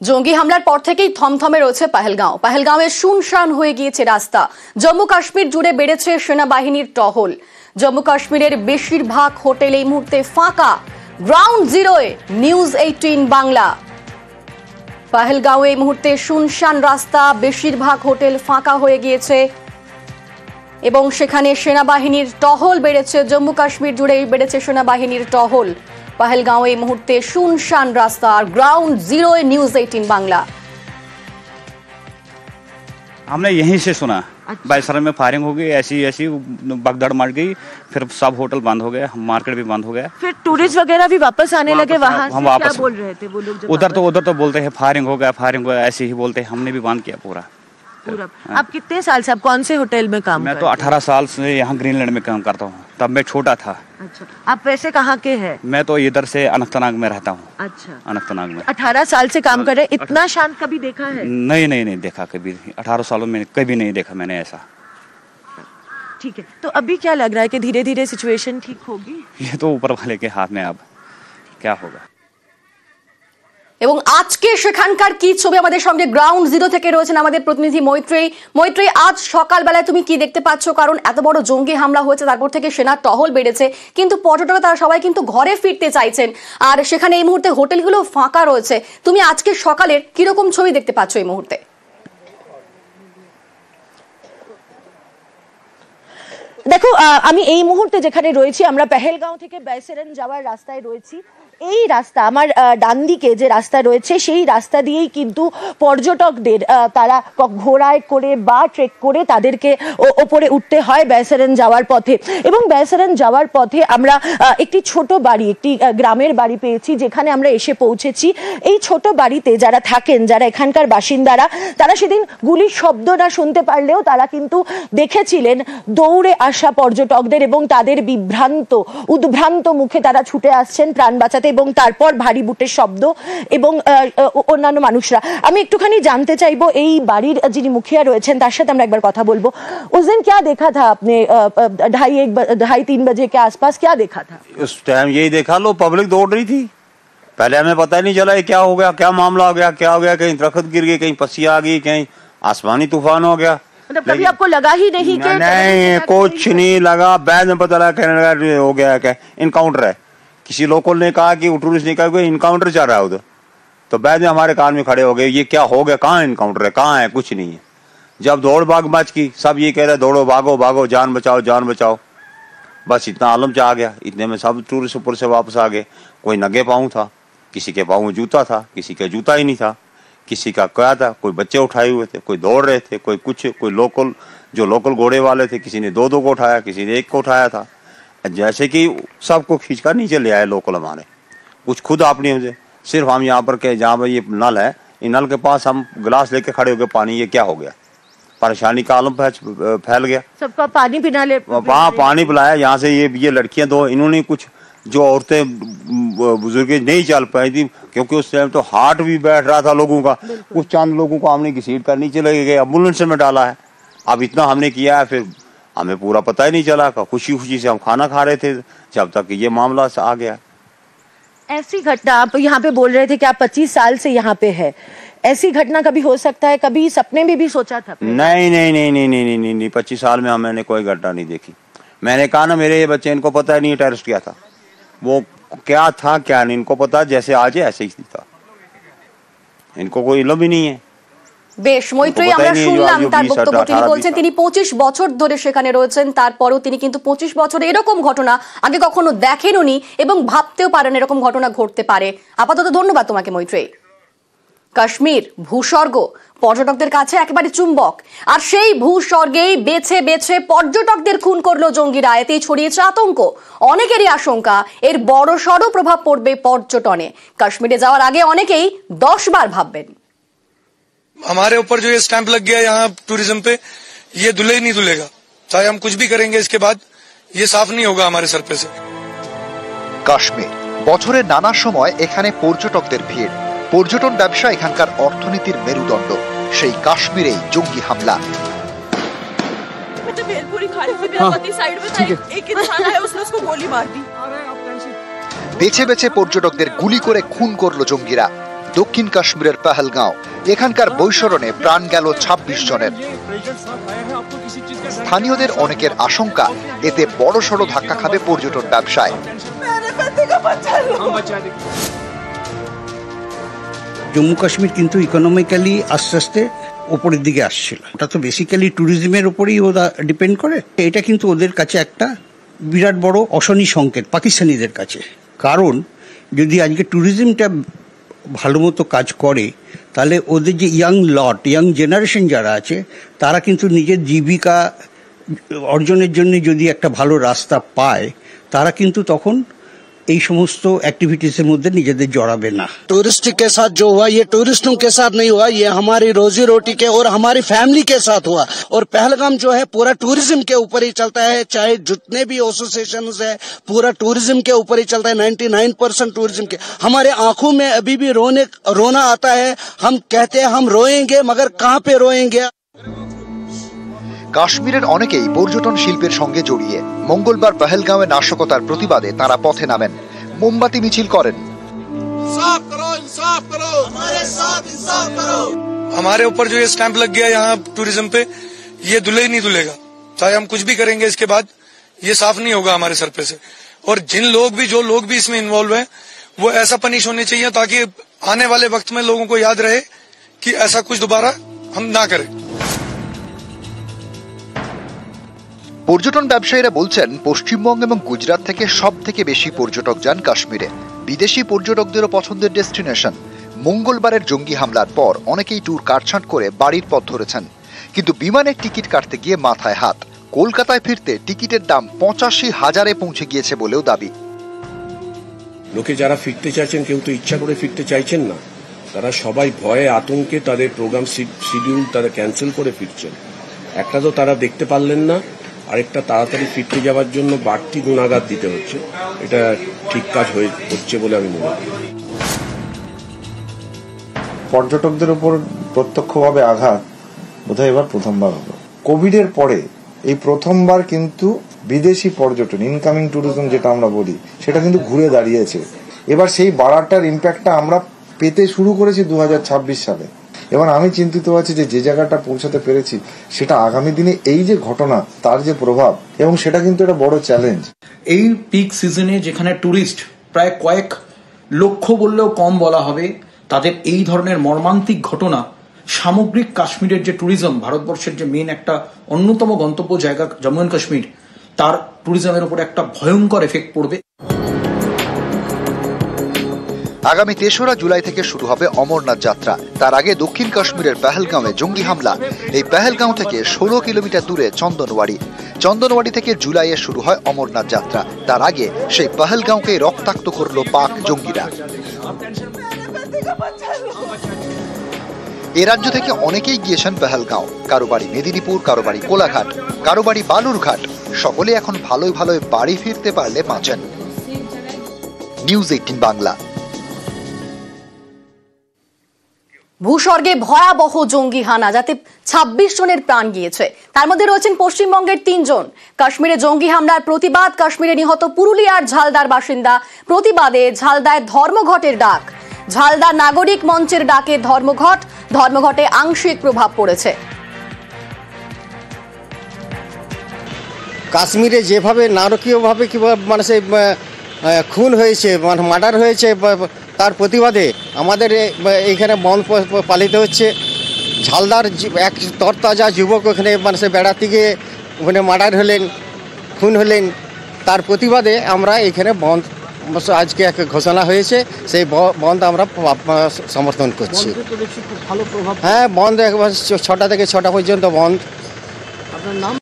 জঙ্গি হামলার পর থেকেই থমথমে রয়েছে পাহেলগাঁও। পাহেলগাঁওয়ে শুনশান হয়ে গিয়েছে রাস্তা। জম্মু কাশ্মীর জুড়ে বেড়েছে সেনাবাহিনীর টহল। জম্মু কাশ্মীরের বেশিরভাগ হোটেল এই মুহূর্তে ফাঁকা। গ্রাউন্ড জিরোয়ে নিউজ 18 বাংলা। পাহেলগাঁওয়ে এই মুহূর্তে শুনশান রাস্তা, বেশিরভাগ হোটেল ফাঁকা হয়ে গিয়েছে এবং সেখানে সেনাবাহিনীর টহল বেড়েছে। জম্মু কাশ্মীর জুড়ে বেড়েছে সেনাবাহিনীর টহল। पहलगांव এই মুহূর্তে শুনশান রাস্তা আর ग्राउंड जीरो न्यूज 18 बांग्ला। हमने यहीं से सुना। बैसर में फायरिंग हो गई, ऐसी ऐसी भगदड़ मच गई, फिर सब होटल बंद हो गया, मार्केट भी बंद हो गया। फिर टूरिस्ट वगैरह भी वापस आने लगे वहाँ से। क्या बोल रहे थे वो लोग? उधर तो बोलते हैं फायरिंग हो गया, ऐसे ही बोलते हैं। हमने भी बंद किया पूरा। आप कितने साल से, आप कौन से होटल में काम? मैं तो 18 साल से यहाँ ग्रीनलैंड में काम करता हूँ। तब मैं छोटा था। अच्छा, आप वैसे कहाँ के हैं? मैं तो इधर से अनंतनाग में रहता हूँ। अच्छा, अनंतनाग में 18 साल से काम कर रहे। इतना शांत कभी देखा है? नहीं देखा कभी। 18 सालों में कभी नहीं देखा मैंने ऐसा। ठीक है, तो अभी क्या लग रहा है कि धीरे धीरे सिचुएशन ठीक होगी? ये तो ऊपर वाले के हाथ में, अब क्या होगा। এবং আজকে সেখানকার কি ছবি আমাদের সঙ্গে গ্রাউন্ড জিরো থেকে রয়েছেন আমাদের প্রতিনিধি মৈত্রেয়ী। আজ সকালবেলায় তুমি কি দেখতে পাচ্ছ? কারণ এত বড় জঙ্গি হামলা হয়েছে, তারপর থেকে সেনার টহল বেড়েছে, কিন্তু পর্যটকরা তারা সবাই কিন্তু ঘরে ফিরতে চাইছেন আর সেখানে এই মুহূর্তে হোটেলগুলো ফাঁকা রয়েছে। তুমি আজকে সকালের কিরকম ছবি দেখতে পাচ্ছ এই মুহূর্তে? দেখো, আমি এই মুহূর্তে যেখানে রয়েছি, আমরা পেহেলগাঁও থেকে বাইসেরন যাওয়ার রাস্তায় রয়েছি। এই রাস্তা, আমার ডান দিকে যে রাস্তা রয়েছে সেই রাস্তা দিয়েই কিন্তু পর্যটকদের তারা ঘোড়ায় করে বা ট্রেক করে তাদেরকে ওপরে উঠতে হয় বাইসেরন যাওয়ার পথে। এবং বাইসেরন যাওয়ার পথে আমরা একটি ছোট বাড়ি, একটি গ্রামের বাড়ি পেয়েছি যেখানে আমরা এসে পৌঁছেছি। এই ছোট বাড়িতে যারা থাকেন, যারা এখানকার বাসিন্দারা, তারা সেদিন গুলির শব্দ না শুনতে পারলেও তারা কিন্তু দেখেছিলেন দৌড়ে আসা পর্যটকদের এবং তাদের উদ্ভ্রান্ত মুখে তারা ছুটে আসছেন প্রাণ বাঁচাতে, এবং তারপর ভারী বুটের শব্দ এবং অন্যান্য মানুষরা। আমি একটুখানি জানতে চাইবো এই বাড়ির যিনি মুখিয়া রয়েছেন তার সাথে আমরা একবার কথা বলবো। उस दिन क्या देखा था आपने? 2:30-3 बजे के आसपास क्या देखा था? उस टाइम यही देखा, लो पब्लिक दौड़ रही थी। पहले हमें पता ही नहीं चला क्या हो गया, क्या मामला हो गया, क्या हो गया। कहीं दरख्त गिर गई, कहीं पस्सी आ गई, कहीं आसमानी तूफान हो गया। मतलब कभी आपको लगा ही नहीं कि? नहीं, कुछ नहीं लगा। बाद में पता लगा कहने लगा हो गया क्या इनकाउंटर है। किसी लोकल ने कहा कि टूरिस्ट ने कहा कोई इनकाउंटर चल रहा है उधर। तो बाद में हमारे कान में खड़े हो गए, ये क्या हो गया, कहाँ इनकाउंटर है, कहाँ है, कुछ नहीं है। जब दौड़ भाग मच की, सब ये कह रहे दौड़ो भागो, जान बचाओ। बस इतना आलम चा आ गया। इतने में सब टूरिस्ट ऊपर से वापस आ गए। कोई नंगे पाँव था, किसी के पाँव में जूता था, किसी के जूता ही नहीं था, किसी का क्या था, कोई बच्चे उठाए हुए थे, कोई दौड़ रहे थे, कोई लोकल घोड़े वाले थे, किसी ने 2 को उठाया, किसी ने 1 को उठाया था। जैसे कि सबको खींचकर नीचे ले आए लोकल हमारे। कुछ खुद आपने मुझे सिर्फ हम यहाँ पर के जहाँ पर ये नल है, इन नल के पास हम गिलास लेके खड़े हो गए, पानी ये क्या हो गया। परेशानी का आलम फैल गया। सबका पानी पिला ले, वहाँ पानी पिलाया। यहाँ से ये लड़कियां 2, इन्होंने कुछ जो औरतें बुजुर्ग नहीं चल पाई थी, क्योंकि उस टाइम तो हार्ट भी बैठ रहा था लोगों का। कुछ चंद लोगों को हमने घसीट कर नीचे लगे गए, एम्बुलेंस में डाला है। अब इतना हमने किया है, फिर हमें पूरा पता ही नहीं चला। खुशी से हम खाना खा रहे थे जब तक ये मामला आ गया। ऐसी घटना, आप यहाँ पे बोल रहे थे कि आप 25 साल से यहाँ पे है, ऐसी घटना कभी हो सकता है? कभी सपने में भी सोचा था? नहीं, 25 साल में मैंने कोई घटना नहीं देखी। मैंने कहा ना, मेरे ये बच्चे, इनको पता ही नहीं टेररिस्ट क्या था, वो क्या था क्या नहीं इनको पता। जैसे आज है ऐसे ही था, इनको कोई इल्म भी नहीं है। বেশ মৈত্রেয়ী, আমরা শুনলাম তার বক্তব্য। তিনি বলছেন তিনি 25 বছর ধরে সেখানে রয়েছেন, তারপরেও তিনি কিন্তু 25 বছর এরকম ঘটনা আগে কখনো দেখেননি এবং ভাবতেও পারেন এরকম ঘটনা ঘটতে পারে। আপাতত ধন্যবাদ তোমাকে মৈত্রেয়ী। কাশ্মীর ভূস্বর্গ পর্যটকদের কাছে একেবারে চুম্বক, আর সেই ভূস্বর্গেই বেছে বেছে পর্যটকদের খুন করলো জঙ্গিরা। এতেই ছড়িয়েছে আতঙ্ক। অনেকেরই আশঙ্কা এর বড়সড় প্রভাব পড়বে পর্যটনে। কাশ্মীরে যাওয়ার আগে অনেকেই 10 বার ভাববেন। हमारे ऊपर जो ये स्टैंप लग गया यहाँ टूरिज्म पे, ये धुले ही नहीं धुलेगा। चाहे हम कुछ भी करेंगे, इसके बाद ये साफ नहीं होगा हमारे सर पे से। কাশ্মীর বছরের নানা সময় এখানে পর্যটকদের ভিড়। পর্যটন ব্যবসা এখানকার অর্থনীতির মেরুদণ্ড। সেই কাশ্মীরেই জঙ্গি হামলা। বেছে বেছে পর্যটকদের গুলি করে খুন করলো জঙ্গিরা। দক্ষিণ কাশ্মীরের পেহেলগাঁও। এখানকার বৈশরণে প্রাণ গেল ২৬ জনের। স্থানীয়দের অনেকের আশঙ্কা এতে বড়সড় ধাক্কা খাবে পর্যটন ব্যবসায়। জম্মু কাশ্মীর কিন্তু ইকোনমিক্যালি আস্তে আস্তে ওপরের দিকে আসছিল। ওটা তো বেসিক্যালি ট্যুরিজমের উপরেই ওরা ডিপেন্ড করে। এটা কিন্তু ওদের কাছে একটা বিরাট বড় অশনি সংকেত পাকিস্তানিদের কাছে। কারণ যদি আজকে ট্যুরিজমটা ভালো মতো কাজ করে তাহলে ওদের যে ইয়াং জেনারেশন যারা আছে তারা কিন্তু নিজের জীবিকা অর্জনের জন্য যদি একটা ভালো রাস্তা পায় তারা কিন্তু তখন এই সমস্ত অ্যাক্টিভিটিসের মধ্যে নিজেদের জড়াবে না। टूरिस्ट के साथ जो हुआ ये टूरिस्टों के साथ नहीं हुआ, ये हमारी रोजी रोटी के और हमारी फैमिली के साथ हुआ। और पहलगाम जो है पूरा टूरिज्म के ऊपर ही चलता है, चाहे जितने भी एसोसिएशन है पूरा टूरिज्म के ऊपर ही चलता है। 99% टूरिज्म के। हमारे आंखों में अभी भी रोना आता है। हम कहते हैं हम रोएंगे, मगर कहाँ पे रोएंगे। কাশ্মীরের অনেকেই পর্যটন শিল্পের সঙ্গে জড়িয়ে। মঙ্গলবার পেহেলগাঁওয়ে নাশকতার প্রতিবাদে তারা পথে নামেন, মোমবাতি মিছিল করেন। हमारे ऊपर जो ये स्टैंप लग गया यहाँ टूरिज्म पे, ये धुले ही नहीं धुलेगा। चाहे हम कुछ भी करेंगे इसके बाद ये साफ नहीं होगा हमारे सर पे से। और जो लोग भी इसमें इन्वॉल्व हैं वो ऐसा पनिश होने चाहिए ताकि आने वाले वक्त में लोगों को याद रहे कि ऐसा कुछ दोबारा हम ना करें। পর্যটন ব্যবসায়ীরা বলছেন পশ্চিমবঙ্গ এবং গুজরাট থেকে সব থেকে বেশি পর্যটক যান কাশ্মীরে। বিদেশি পর্যটকদেরও পছন্দের ডেস্টিনেশন। মঙ্গলবারের জঙ্গি হামলার পর অনেকেই ট্যুর কাটছাঁট করে বাড়ির পথ ধরেছেন, কিন্তু বিমানের টিকিট কাটতে গিয়ে মাথায় হাত। কলকাতায় ফিরতে টিকিটের দাম ৮৫,০০০-এ পৌঁছে গিয়েছে বলেও দাবি। লোকে যারা ফিরতে চাইছেন কেউ তো ইচ্ছা করে ফিরতে চাইছেন না, তারা সবাই ভয়ে আতঙ্কে তাদের প্রোগ্রাম শিডিউল তারা ক্যান্সেল করে ফিরছেন। একটা তো তারা দেখতে পারলেন না, আরেকটা তাড়াতাড়ি ফিরতে যাওয়ার জন্য বাড়তি গুণাগার দিতে হচ্ছে। এটা ঠিক কাজ হচ্ছে বলে আমি মনে করি। পর্যটকদের উপর প্রত্যক্ষভাবে আঘাত বোধহয় এবার প্রথমবার হলো। কোভিডের পরে এই প্রথমবার কিন্তু বিদেশি পর্যটন, ইনকামিং ট্যুরিজম যেটা আমরা বলি, সেটা কিন্তু ঘুরে দাঁড়িয়েছে। এবার সেই বাড়াটার ইম্প্যাক্টটা আমরা পেতে শুরু করেছি 2026 সালে। এবার আমি চিন্তিত আছি যে জায়গাটা পৌঁছাতে পেরেছি সেটা আগামী দিনে এই যে ঘটনা তার যে প্রভাব, এবং সেটা কিন্তু একটা বড় চ্যালেঞ্জ। এই পিক সিজনে যেখানে ট্যুরিস্ট প্রায় কয়েক লক্ষ বললেও কম বলা হবে, তাদের এই ধরনের মর্মান্তিক ঘটনা সামগ্রিক কাশ্মীরের যে ট্যুরিজম, ভারতবর্ষের যে মেন একটা অন্যতম গন্তব্য জায়গা জম্মু অ্যান্ড কাশ্মীর, তার ট্যুরিজমের উপর একটা ভয়ঙ্কর এফেক্ট পড়বে। আগামী ৩রা জুলাই থেকে শুরু হবে অমরনাথ যাত্রা। তার আগে দক্ষিণ কাশ্মীরের পেহেলগাঁওয়ে জঙ্গি হামলা। এই পেহেলগাঁও থেকে ১৬ কিলোমিটার দূরে চন্দনওয়াড়ি থেকে জুলাইয়ে শুরু হয় অমরনাথ যাত্রা। তার আগে সেই পেহেলগাঁওকে রক্তাক্ত করল পাক জঙ্গিরা। এ রাজ্য থেকে অনেকেই গিয়েছেন পেহেলগাঁও। কারো বাড়ি মেদিনীপুর, কারো বাড়ি কোলাঘাট, কারো বাড়ি বালুরঘাট। সকলে এখন ভালোই বাড়ি ফিরতে পারলে বাঁচেন। নিউজ 18 বাংলা। ভূস্বর্গে ভয়াবহ জঙ্গি হানা, যাতে ২৬ জনের প্রাণ গিয়েছে। তার মধ্যে রয়েছেন পশ্চিমবঙ্গের ৩ জন। কাশ্মীরে জঙ্গি হামলার প্রতিবাদ, কাশ্মীরে নিহত পুরুলিয়ার ঝালদার বাসিন্দা। প্রতিবাদে ঝালদায় ধর্মঘটের ডাক। ঝালদা নাগরিক মঞ্চের ডাকে ধর্মঘটে আংশিক প্রভাব পড়েছে। কাশ্মীরে যেভাবে নারকীয়ভাবে কিভাবে মানুষের খুন হয়েছে, মার্ডার হয়েছে, তার প্রতিবাদে আমাদের এইখানে বন্ধ পালিত হচ্ছে। ঝালদার এক তরতাজা যুবক ওখানে মানুষের বেড়াতে গিয়ে ওখানে মার্ডার হলেন, খুন হলেন। তার প্রতিবাদে আমরা এখানে বন্ধ আজকে এক ঘোষণা হয়েছে, সেই বন্ধ আমরা সমর্থন করছি। হ্যাঁ, বন্ধ একবার 6টা থেকে 6টা পর্যন্ত বন্ধ। আপনার নাম?